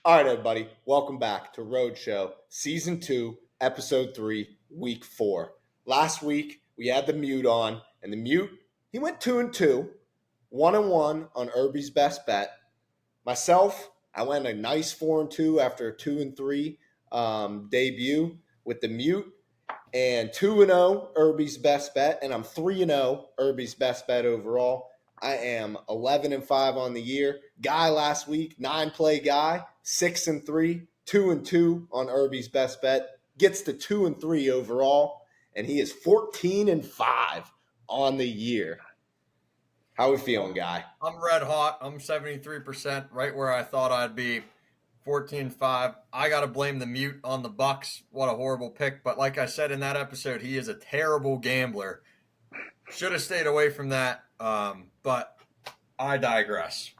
All right, everybody, welcome back to Rhodes Show, Season 2, Episode 3, Week 4. Last week, we had the mute on, and the mute, he went 2-2, 1-1 on Irbys Best Bet. Myself, I went a nice 4-2 after a 2-3 debut with the mute, and 2-0 Irbys Best Bet, and I'm 3-0 Irbys Best Bet overall. I am 11-5 on the year. Guy last week, 9-play guy, 6-3, 2-2 on Irbys Best Bet. Gets to 2-3 overall, and he is 14-5 on the year. How we feeling, Guy? I'm red hot. I'm 73%, right where I thought I'd be. 14-5. I got to blame the mute on the Bucks. What a horrible pick. But like I said in that episode, he is a terrible gambler. Should have stayed away from that. But I digress.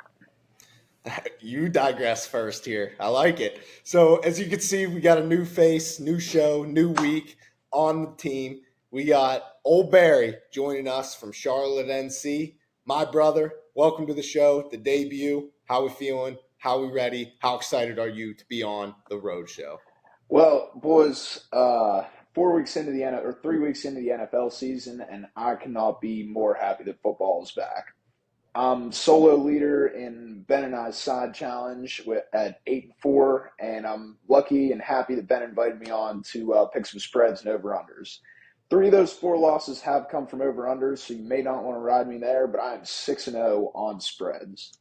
You digress first here. I like it. So as you can see, we got a new face, new show, new week on the team. We got Ole Barry joining us from Charlotte, NC. My brother, welcome to the show, the debut. How we feeling? How we ready? How excited are you to be on the Rhodes Show? Well, boys, 4 weeks into the or 3 weeks into the NFL season, and I cannot be more happy that football is back. I'm solo leader in Ben and I's side challenge at 8-4, and I'm lucky and happy that Ben invited me on to pick some spreads and over-unders. 3 of those 4 losses have come from over-unders, so you may not want to ride me there, but I'm 6-0 on spreads.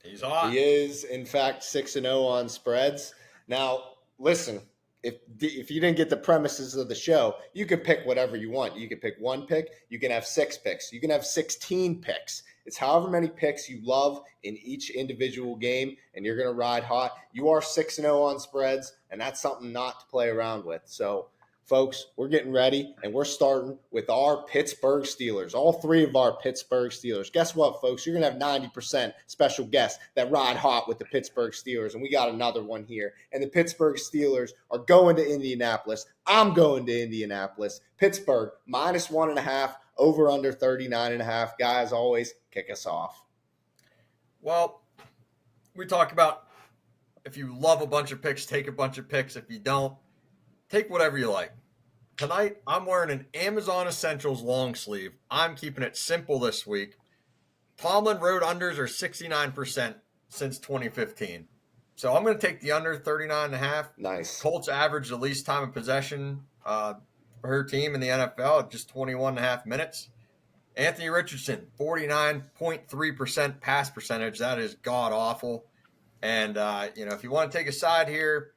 He's hot. He is, in fact, 6-0 on spreads. Now, listen, if you didn't get the premises of the show, you can pick whatever you want. You can pick 1 pick. You can have 6 picks. You can have 16 picks. It's however many picks you love in each individual game, and you're going to ride hot. You are 6-0 on spreads, and that's something not to play around with. So, folks, we're getting ready, and we're starting with our Pittsburgh Steelers, all 3 of our Pittsburgh Steelers. Guess what, folks? You're going to have 90% special guests that ride hot with the Pittsburgh Steelers, and we got another one here. And the Pittsburgh Steelers are going to Indianapolis. I'm going to Indianapolis. Pittsburgh, -1.5, over under 39.5. Guys, always kick us off. Well, we talk about if you love a bunch of picks, take a bunch of picks. If you don't, take whatever you like. Tonight, I'm wearing an Amazon Essentials long sleeve. I'm keeping it simple this week. Tomlin road unders are 69% since 2015. So I'm going to take the under 39.5. Nice. Colts averaged the least time of possession for her team in the NFL at just 21.5 minutes. Anthony Richardson, 49.3% pass percentage. That is god-awful. And, if you want to take a side here,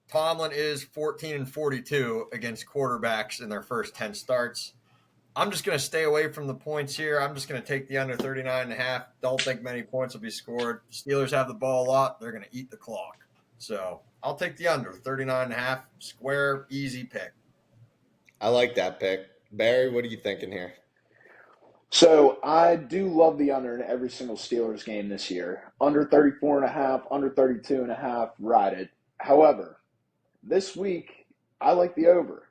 Tomlin is 14-42 against quarterbacks in their first 10 starts. I'm just going to stay away from the points here. I'm just going to take the under 39.5. Don't think many points will be scored. Steelers have the ball a lot. They're going to eat the clock. So I'll take the under 39.5. Square, easy pick. I like that pick. Barry, what are you thinking here? So I do love the under in every single Steelers game this year. Under 34.5, under 32.5, ride it. However, this week, I like the over.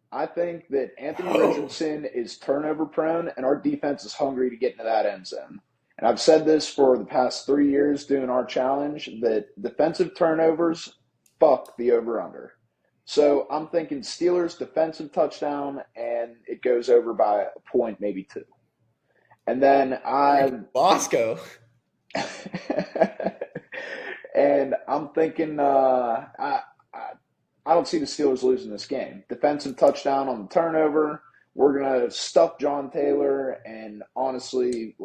I think that Anthony Richardson is turnover prone, and our defense is hungry to get into that end zone. And I've said this for the past 3 years doing our challenge, that defensive turnovers fuck the over-under. So I'm thinking Steelers defensive touchdown, and it goes over by a point, maybe 2. And then Bosco. And I'm thinking I don't see the Steelers losing this game. Defensive touchdown on the turnover. We're going to stuff John Taylor, and honestly,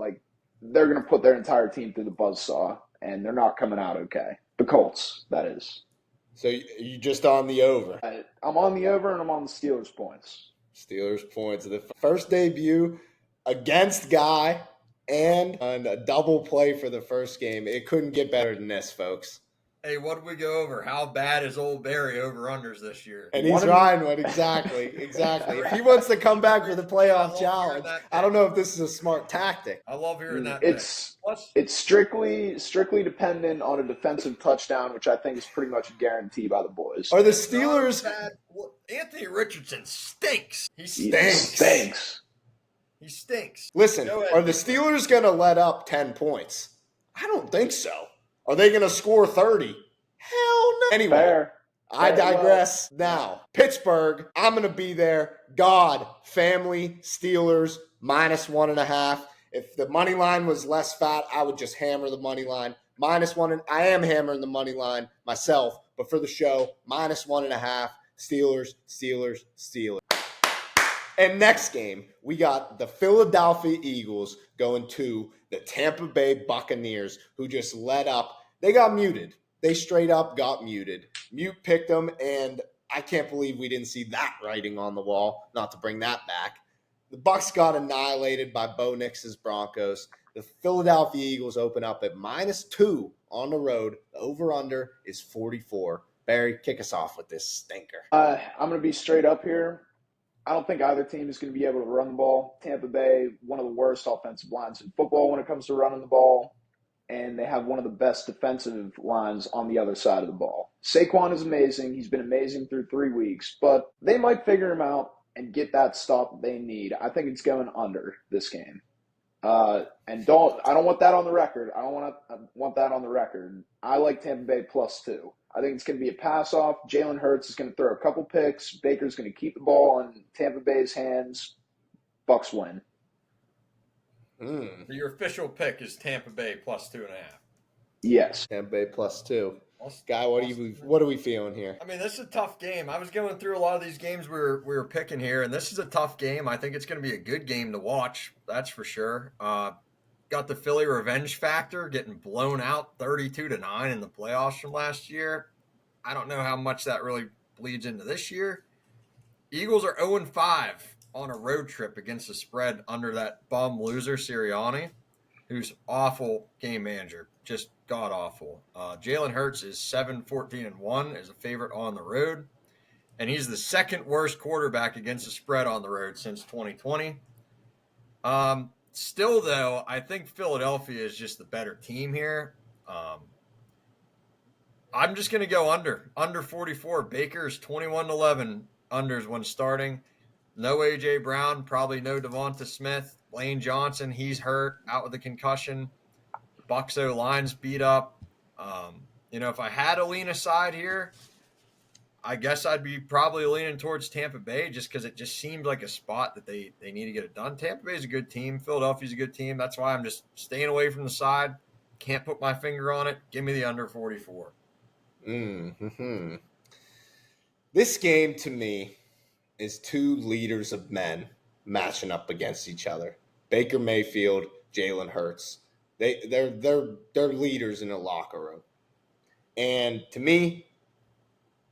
they're going to put their entire team through the buzzsaw, and they're not coming out okay. The Colts, that is. So you just on the over? I'm on the over, and I'm on the Steelers points. Steelers points. The first debut against Guy and a double play for the first game. It couldn't get better than this, folks. Hey, what did we go over? How bad is Ole Barry over-unders this year? And he's riding one. Exactly. If he wants to come back with a playoff challenge, I don't know if this is a smart tactic. I love hearing that. It's strictly dependent on a defensive touchdown, which I think is pretty much a guarantee by the boys. Are the Steelers... Anthony Richardson stinks. He stinks. He stinks. Listen, are the Steelers going to let up 10 points? I don't think so. Are they going to score 30? Hell no. Anyway, Fair. I digress. Now, Pittsburgh, I'm going to be there. God, family, Steelers, -1.5. If the money line was less fat, I would just hammer the money line. -1. I am hammering the money line myself, but for the show, -1.5. Steelers, Steelers, Steelers. And next game, we got the Philadelphia Eagles going to the Tampa Bay Buccaneers, who just let up. They got muted. They straight up got muted. Mute picked them, and I can't believe we didn't see that writing on the wall, not to bring that back. The Bucs got annihilated by Bo Nix's Broncos. The Philadelphia Eagles open up at -2 on the road. The over-under is 44. Barry, kick us off with this stinker. I'm going to be straight up here. I don't think either team is going to be able to run the ball. Tampa Bay, one of the worst offensive lines in football when it comes to running the ball, and they have one of the best defensive lines on the other side of the ball. Saquon is amazing. He's been amazing through 3 weeks, but they might figure him out and get that stop they need. I think it's going under this game. And I don't want that on the record. I want that on the record. I like Tampa Bay +2. I think it's going to be a pass-off. Jalen Hurts is going to throw a couple picks. Baker's going to keep the ball in Tampa Bay's hands. Bucs win. Your official pick is Tampa Bay +2.5. Yes. Tampa Bay +2. Guy, what are we feeling here? I mean, this is a tough game. I was going through a lot of these games we were picking here, and this is a tough game. I think it's going to be a good game to watch. That's for sure. Got the Philly revenge factor, getting blown out 32-9 in the playoffs from last year. I don't know how much that really bleeds into this year. Eagles are 0-5 on a road trip against the spread under that bum loser Sirianni, who's awful game manager, just god awful. Jalen Hurts is 7-14-1 as a favorite on the road, and he's the second worst quarterback against the spread on the road since 2020. Still, though, I think Philadelphia is just the better team here. I'm just going to go under 44. Baker's 21-11 unders when starting. No A.J. Brown, probably no Devonta Smith. Lane Johnson, he's hurt, out with a concussion. Bucs O-line's beat up. If I had to lean aside here, I guess I'd be probably leaning towards Tampa Bay just because it just seemed like a spot that they need to get it done. Tampa Bay's a good team. Philadelphia's a good team. That's why I'm just staying away from the side. Can't put my finger on it. Give me the under 44. Mm-hmm. This game, to me, is two leaders of men matching up against each other. Baker Mayfield, Jalen Hurts. They're leaders in a locker room. And to me,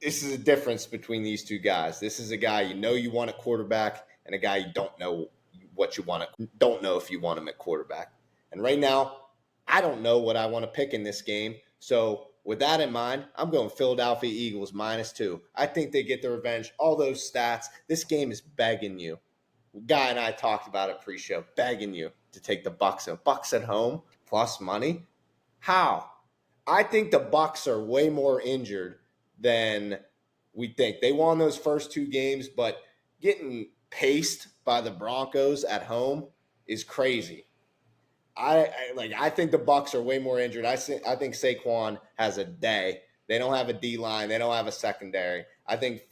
this is a difference between these two guys. This is a guy you want at quarterback and a guy you don't know if you want him at quarterback. And right now, I don't know what I want to pick in this game. So with that in mind, I'm going Philadelphia Eagles -2. I think they get the revenge. All those stats. This game is begging you. Guy and I talked about it pre-show, begging you to take the Bucs. Bucs at home plus money. How? I think the Bucs are way more injured than we think. They won those first two games, but getting paced by the Broncos at home is crazy. I think the Bucs are way more injured. I think Saquon has a day. They don't have a D-line. They don't have a secondary. I think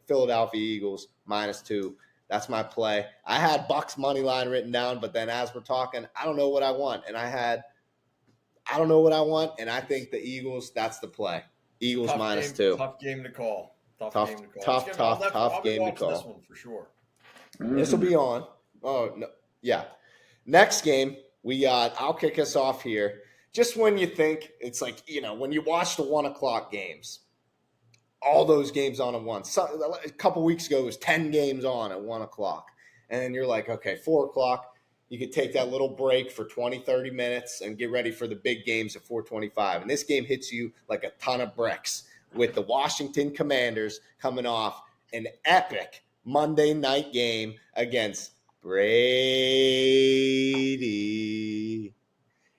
Philadelphia Eagles -2. That's my play. I had Bucs money line written down, but then as we're talking, I don't know what I want. And I don't know what I want, and I think the Eagles, that's the play. Eagles -2. Tough game to call. Tough game to call. This one for sure. Mm-hmm. This will be on. Oh, no. Yeah. Next game, I'll kick us off here. Just when you think it's like, when you watch the 1 o'clock games, all those games on at once. A couple weeks ago, it was 10 games on at 1 o'clock. And then you're like, okay, 4 o'clock, you could take that little break for 20, 30 minutes and get ready for the big games at 4:25. And this game hits you like a ton of bricks with the Washington Commanders coming off an epic Monday night game against Brady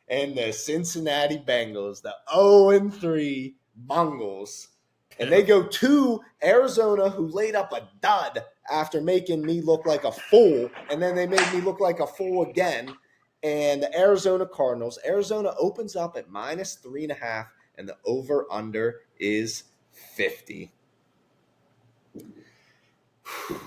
and the Cincinnati Bengals, the 0-3 Bungles. And they go to Arizona, who laid up a dud after making me look like a fool. And then they made me look like a fool again. And the Arizona Cardinals, Arizona opens up at -3.5. and the over-under is 50.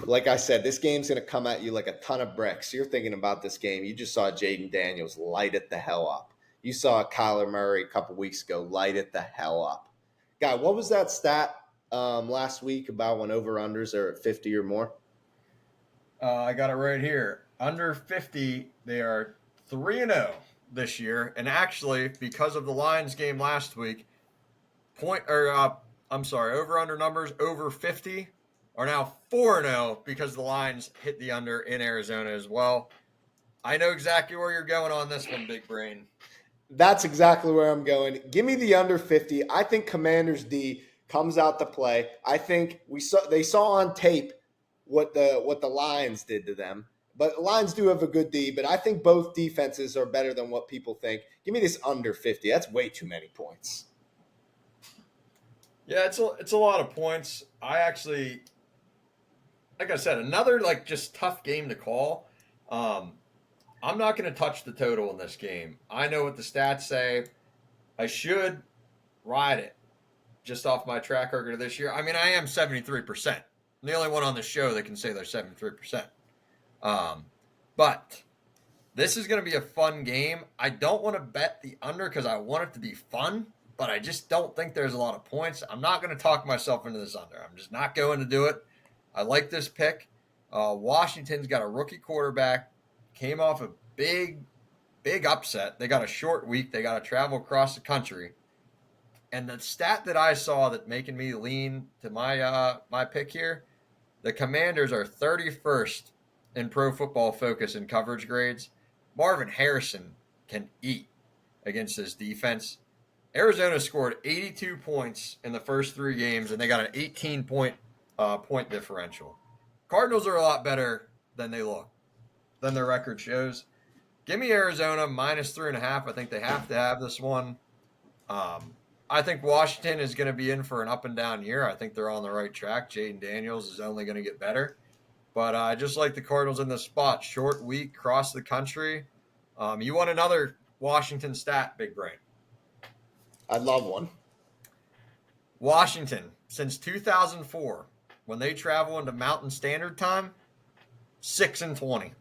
Like I said, this game's going to come at you like a ton of bricks. You're thinking about this game. You just saw Jaden Daniels light it the hell up. You saw Kyler Murray a couple weeks ago light it the hell up. Guy, what was that stat last week about when over-unders are at 50 or more? I got it right here. Under 50, they are 3-0 this year. And actually, because of the Lions game last week, over-under numbers over 50 are now 4-0 because the Lions hit the under in Arizona as well. I know exactly where you're going on this one, Big Brain. That's exactly where I'm going. Give me the under 50. I think Commanders D comes out to play. I think they saw on tape what the Lions did to them. But the Lions do have a good D, but I think both defenses are better than what people think. Give me this under 50. That's way too many points. Yeah, it's a lot of points. I actually, like I said, another just tough game to call. I'm not going to touch the total in this game. I know what the stats say. I should ride it just off my track record of this year. I mean, I am 73%. I'm the only one on the show that can say they're 73%. But this is going to be a fun game. I don't want to bet the under because I want it to be fun, but I just don't think there's a lot of points. I'm not going to talk myself into this under. I'm just not going to do it. I like this pick. Washington's got a rookie quarterback, came off a big upset. They got a short week. They got to travel across the country. And the stat that I saw that making me lean to my pick here, the Commanders are 31st in Pro Football Focus in coverage grades. Marvin Harrison can eat against this defense. Arizona scored 82 points in the first 3 games, and they got an 18-point point differential. Cardinals are a lot better than they look, than their record shows. Give me Arizona minus 3.5. I think they have to have this one. I think Washington is going to be in for an up and down year. I think they're on the right track. Jaden Daniels is only going to get better. But I just like the Cardinals in this spot. Short week, across the country. You want another Washington stat, Big Brain? I'd love one. Washington, since 2004, when they travel into Mountain Standard Time, 6-20.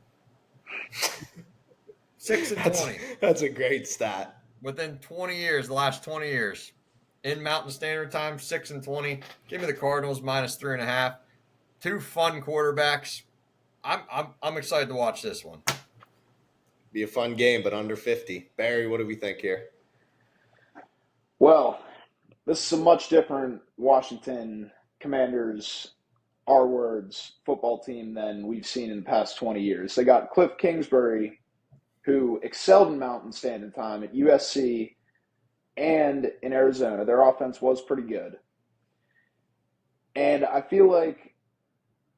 6-20. That's a great stat. Within 20 years, the last 20 years, in Mountain Standard Time, 6-20. Give me the Cardinals minus 3.5. 2 fun quarterbacks. I'm excited to watch this one. Be a fun game, but under 50. Barry, what do we think here? Well, this is a much different Washington Commanders, our words, football team than we've seen in the past 20 years. They got Cliff Kingsbury, who excelled in Mountain Standard Time at USC and in Arizona. Their offense was pretty good. And I feel like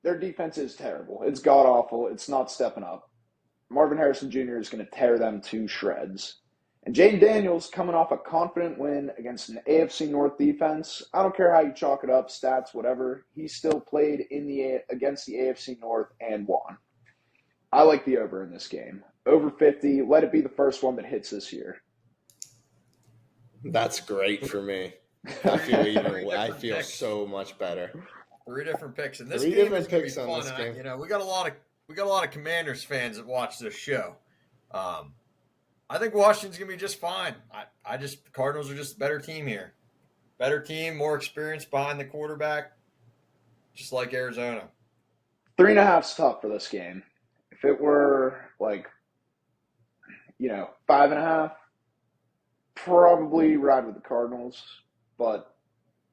their defense is terrible. It's god-awful. It's not stepping up. Marvin Harrison Jr. is going to tear them to shreds. And Jaden Daniels coming off a confident win against an AFC North defense. I don't care how you chalk it up, stats, whatever. He still played against the AFC North and won. I like the over in this game. Over 50. Let it be the first one that hits this year. That's great for me. I feel so much better. 3 different picks, and this 3 game different is going to picks be on fun. this game. We got a lot of Commanders fans that watch this show. I think Washington's going to be just fine. The Cardinals are just a better team here. Better team, more experience behind the quarterback, just like Arizona. 3.5's tough for this game. If it were 5.5, probably ride with the Cardinals, but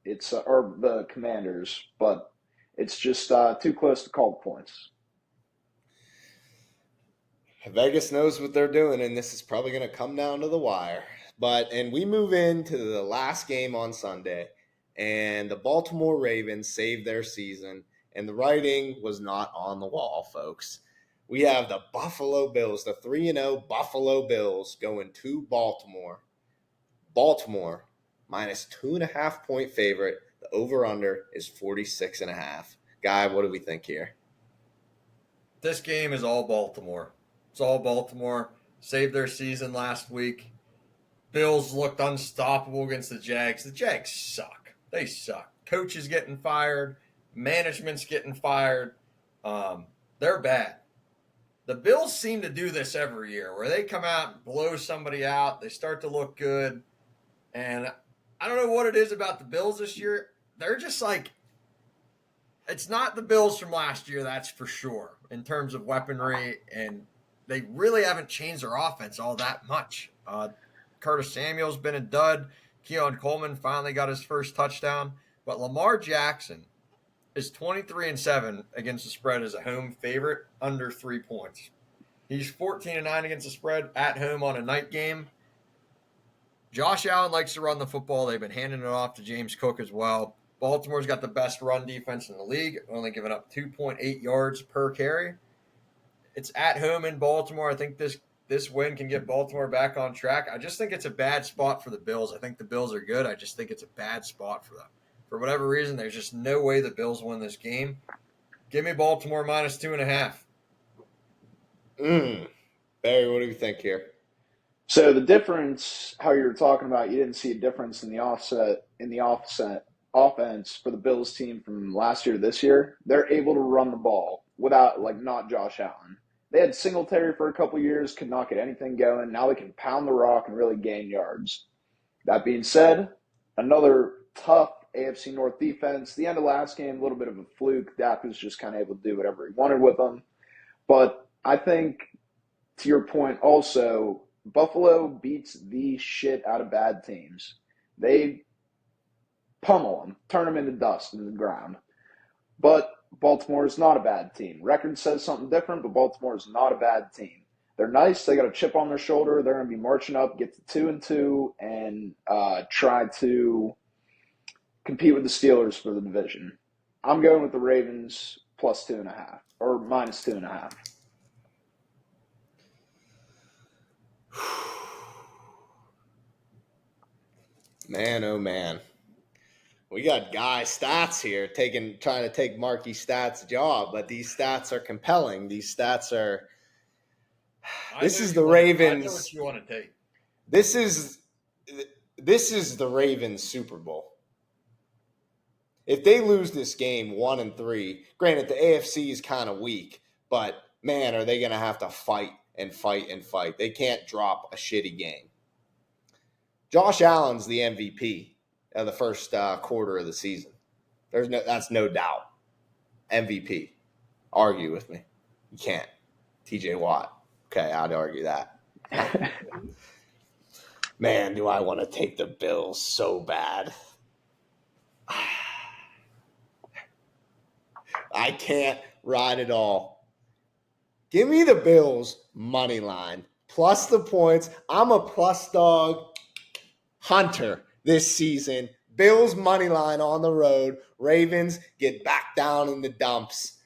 it's or the Commanders, but it's just too close to call the points. Vegas knows what they're doing, and this is probably going to come down to the wire. And we move into the last game on Sunday, and the Baltimore Ravens saved their season, and the writing was not on the wall, folks. We have the Buffalo Bills, the 3-0 Buffalo Bills going to Baltimore. Baltimore minus 2.5 point favorite. The over-under is 46.5. Guy, what do we think here? This game is all Baltimore. It's all Baltimore. Saved their season last week. Bills looked unstoppable against the Jags. The Jags suck. They suck. Coaches getting fired. Management's getting fired. They're bad. The Bills seem to do this every year where they come out and blow somebody out. They start to look good. And I don't know what it is about the Bills this year. They're just like, it's not the Bills from last year, that's for sure, in terms of weaponry. And they really haven't changed their offense all that much. Curtis Samuel's been a dud. Keon Coleman finally got his first touchdown. But Lamar Jackson is 23-7 against the spread as a home favorite, under 3 points. He's 14-9 against the spread at home on a night game. Josh Allen likes to run the football. They've been handing it off to James Cook as well. Baltimore's got the best run defense in the league, only giving up 2.8 yards per carry. It's at home in Baltimore. I think this win can get Baltimore back on track. I just think it's a bad spot for the Bills. I think the Bills are good. I just think it's a bad spot for them. For whatever reason, there's just no way the Bills win this game. Give me Baltimore minus 2.5. Barry, what do you think here? So the difference, how you were talking about, you didn't see a difference in the offense for the Bills team from last year to this year. They're able to run the ball without, not Josh Allen. They had Singletary for a couple years, could not get anything going. Now they can pound the rock and really gain yards. That being said, another tough AFC North defense. The end of last game, a little bit of a fluke. Dak was just kind of able to do whatever he wanted with them. But I think, to your point also, Buffalo beats the shit out of bad teams. They pummel them, turn them into dust in the ground. But Baltimore is not a bad team. Record says something different, but Baltimore is not a bad team. They're nice. They got a chip on their shoulder. They're going to be marching up, get to 2-2, and try to compete with the Steelers for the division. I'm going with the Ravens plus 2.5 or minus 2.5. Man, oh man. We got Guy Stats here trying to take Marky Stats' job, but these stats are compelling. These stats are. This is the Ravens. I know what you want to take. This is the Ravens Super Bowl. If they lose this game 1-3, granted the AFC is kind of weak, but man, are they going to have to fight and fight and fight? They can't drop a shitty game. Josh Allen's the MVP of the first quarter of the season. That's no doubt. MVP. Argue with me. You can't. TJ Watt. Okay, I'd argue that. Man, do I want to take the Bills so bad. I can't ride it all. Give me the Bills money line plus the points. I'm a plus dog hunter this season. Bills money line on the road. Ravens get back down in the dumps.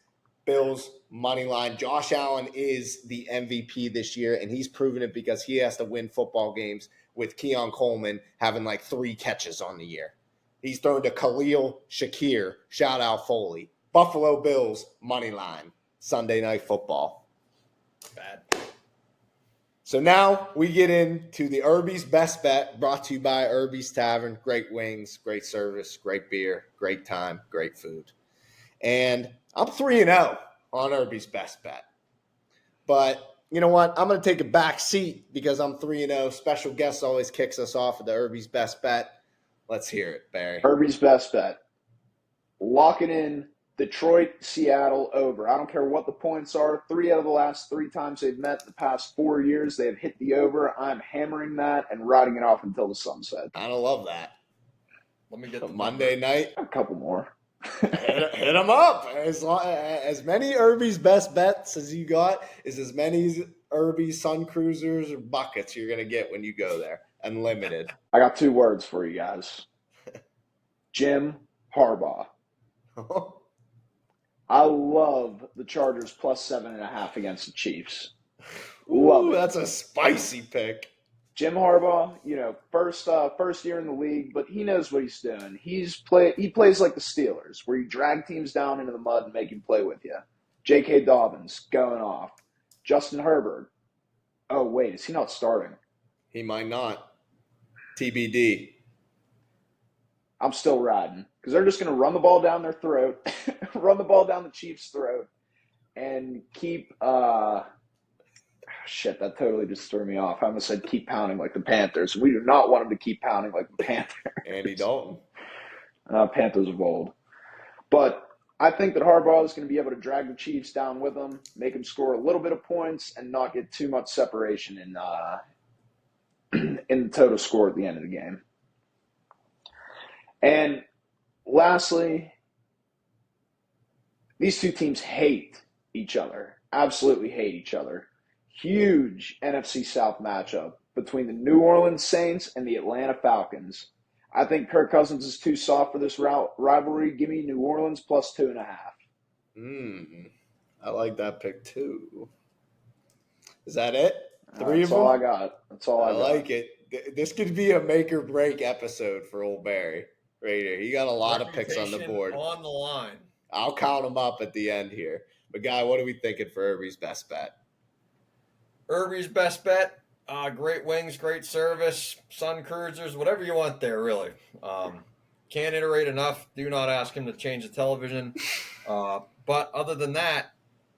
Bills money line. Josh Allen is the MVP this year, and he's proven it because he has to win football games with Keon Coleman having 3 catches on the year. He's thrown to Khalil Shakir. Shout out Foley. Buffalo Bills money line. Sunday Night Football. Bad. So now we get into the Irbys Best Bet, brought to you by Irbys Tavern. Great wings, great service, great beer, great time, great food. And I'm 3-0 on Irbys Best Bet. But you know what? I'm going to take a back seat because I'm 3-0. Special guest always kicks us off at the Irbys Best Bet. Let's hear it, Barry. Irbys Best Bet. Lock it in. Detroit, Seattle over. I don't care what the points are. 3 out of the last 3 times they've met the past 4 years, they have hit the over. I'm hammering that and riding it off until the sunset. I don't love that. Let me get the Monday night. A couple more. hit them up. As many Irbys Best Bets as you got is as many Irbys Sun Cruisers or buckets you're going to get when you go there. Unlimited. I got 2 words for you guys. Jim Harbaugh. I love the Chargers plus 7.5 against the Chiefs. Ooh, that's a spicy pick. Jim Harbaugh, first year in the league, but he knows what he's doing. He plays like the Steelers, where you drag teams down into the mud and make him play with you. J.K. Dobbins going off. Justin Herbert. Oh, wait, is he not starting? He might not. TBD. I'm still riding because they're just going to run the ball down their throat, run the ball down the Chiefs' throat, and keep. Shit, that totally just threw me off. I almost said keep pounding like the Panthers. We do not want them to keep pounding like the Panthers. Andy Dalton. Panthers of old. But I think that Harbaugh is going to be able to drag the Chiefs down with them, make them score a little bit of points, and not get too much separation in the total score at the end of the game. And lastly, these two teams hate each other, absolutely hate each other. Huge NFC South matchup between the New Orleans Saints and the Atlanta Falcons. I think Kirk Cousins is too soft for this rivalry. Give me New Orleans plus 2.5. I like that pick too. Is that it? Three That's of them? all I got. That's all I got. like it. This could be a make or break episode for Ole Barry right here. He got a lot of picks on the board. On the line. I'll count them up at the end here. But, Guy, what are we thinking for Irbys Best Bet? Irbys Best Bet. Great wings, great service, sun cruisers, whatever you want there, really. Can't iterate enough. Do not ask him to change the television. But other than that,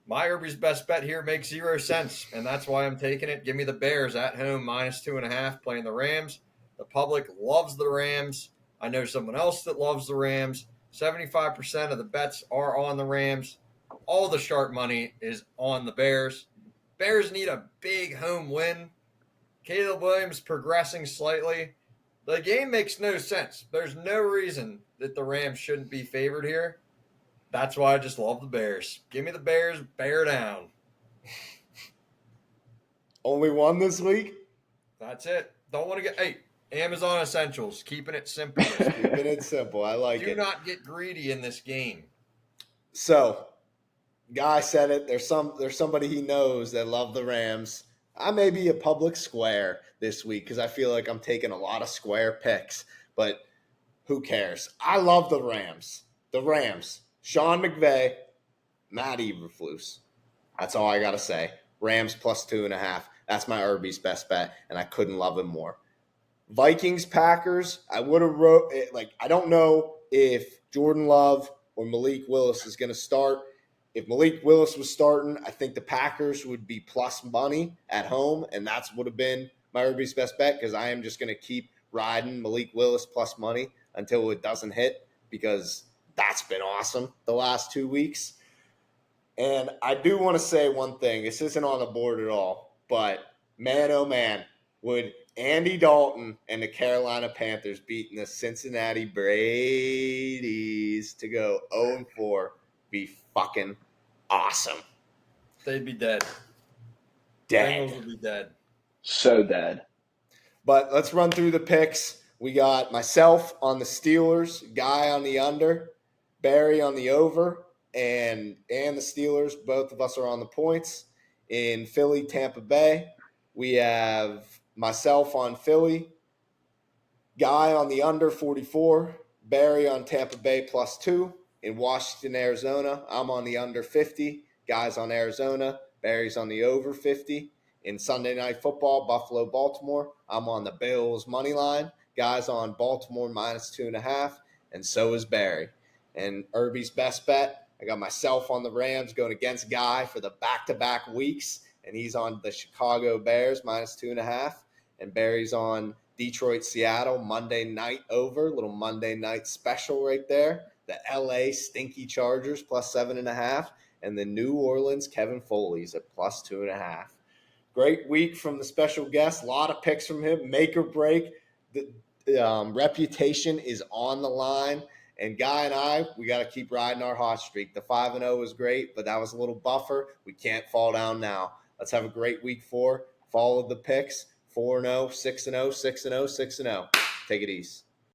my Irbys Best Bet here makes 0 sense, and that's why I'm taking it. Give me the Bears at home, minus 2.5, playing the Rams. The public loves the Rams. I know someone else that loves the Rams. 75% of the bets are on the Rams. All the sharp money is on the Bears. Bears need a big home win. Caleb Williams progressing slightly. The game makes no sense. There's no reason that the Rams shouldn't be favored here. That's why I just love the Bears. Give me the Bears, bear down. Only one this week? That's it. Don't want to get... Hey, Amazon Essentials. Keeping it simple. Keeping it simple. I like it. Do not get greedy in this game. So, Guy said it. There's somebody he knows that love the Rams. I may be a public square this week because I feel like I'm taking a lot of square picks, but who cares? I love the Rams. The Rams. Sean McVay, Matt Eberflus. That's all I got to say. Rams plus 2.5. That's my Irbys Best Bet, and I couldn't love him more. Vikings, Packers, I would have wrote – I don't know if Jordan Love or Malik Willis is going to start. If Malik Willis was starting, I think the Packers would be plus money at home, and that's would have been my Irbys Best Bet because I am just going to keep riding Malik Willis plus money until it doesn't hit because that's been awesome the last 2 weeks. And I do want to say one thing. This isn't on the board at all, but man, oh man, would Andy Dalton and the Carolina Panthers beating the Cincinnati Brady's to go 0-4 be fucking awesome. They'd be dead. Dead. Bengals would be dead. So dead. But let's run through the picks. We got myself on the Steelers, Guy on the under, Barry on the over, and the Steelers. Both of us are on the points. In Philly, Tampa Bay, we have myself on Philly, Guy on the under 44, Barry on Tampa Bay plus 2. In Washington, Arizona, I'm on the under 50. Guy's on Arizona. Barry's on the over 50. In Sunday Night Football, Buffalo, Baltimore, I'm on the Bills money line. Guy's on Baltimore minus 2.5, and so is Barry. And Irbys Best Bet, I got myself on the Rams going against Guy for the back-to-back weeks, and he's on the Chicago Bears minus 2.5, and Barry's on Detroit, Seattle, Monday night over, little Monday night special right there. The LA Stinky Chargers plus 7.5, and the New Orleans Kevin Foley's at plus 2.5. Great week from the special guest. A lot of picks from him. Make or break. The reputation is on the line. And Guy and I, we got to keep riding our hot streak. The 5-0 was great, but that was a little buffer. We can't fall down now. Let's have a great week 4. Follow the picks. 4-0, 6-0, 6-0, 6-0. Take it easy.